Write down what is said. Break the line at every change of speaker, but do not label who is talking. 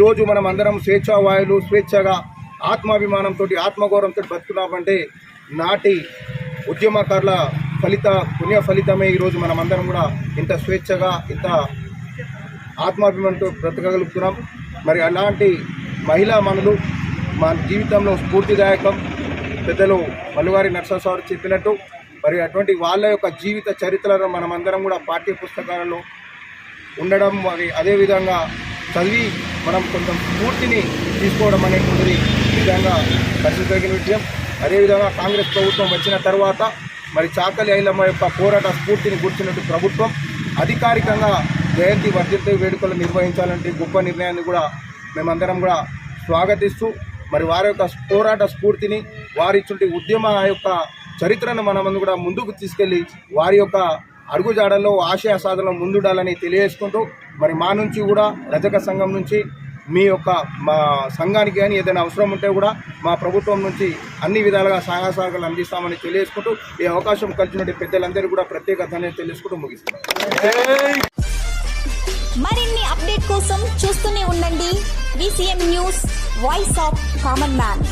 ఈరోజు మనం అందరం స్వేచ్ఛావాయులు స్వేచ్ఛగా ఆత్మాభిమానంతో ఆత్మగౌరవంతో బతుకున్నామంటే నాటి ఉద్యమకారుల పుణ్య ఫలితమే ఈరోజు మనం అందరం కూడా ఇంత స్వేచ్ఛగా ఇంత ఆత్మాభిమానంతో బ్రతకగలుగుతున్నాం. మరి అలాంటి మహిళా మనులు మా జీవితంలో స్ఫూర్తిదాయకం. పెద్దలు మల్లుగారి నరసింహారావు చెప్పినట్టు మరి అటువంటి వాళ్ళ యొక్క జీవిత చరిత్రలను మనమందరం కూడా పాఠ్య పుస్తకాలలో ఉండడం, మరి అదేవిధంగా చదివి మనం కొంచెం స్ఫూర్తిని తీసుకోవడం అనేటువంటిది నిజంగా దర్శించదగిన విషయం. అదేవిధంగా కాంగ్రెస్ ప్రభుత్వం వచ్చిన తర్వాత మరి చాకలి ఐలమ్మ యొక్క పోరాట స్ఫూర్తిని గుర్తినట్టు ప్రభుత్వం అధికారికంగా జయంతి వర్ధంతి వేడుకలు నిర్వహించాలంటే గొప్ప నిర్ణయాన్ని కూడా మేమందరం కూడా స్వాగతిస్తూ మరి వారి యొక్క పోరాట స్ఫూర్తిని వారిచ్చుంటి ఉద్యమ యొక్క చరిత్రను మనమందు కూడా ముందుకు తీసుకెళ్ళి వారి యొక్క అడుగుజాడల్లో ఆశయ సాధనలో ముందుండాలని తెలియజేసుకుంటూ మరి మా నుంచి కూడా రజక సంఘం నుంచి మా సంఘానికి కానీ ఏదైనా అవసరం ఉంటే కూడా మా ప్రభుత్వం నుంచి అన్ని విధాలుగా సహాయ సహకారాలు అందిస్తామని తెలియజేసుకుంటూ ఈ అవకాశం కలిగినటువంటి పెద్దలందరూ కూడా ప్రత్యేక ధన్యవాదాలు తెలియజేసుకుంటూ ముగిస్తున్నాం.
మరిన్ని అప్డేట్ కోసం చూస్తూనే ఉండండి VCM news, voice of common man.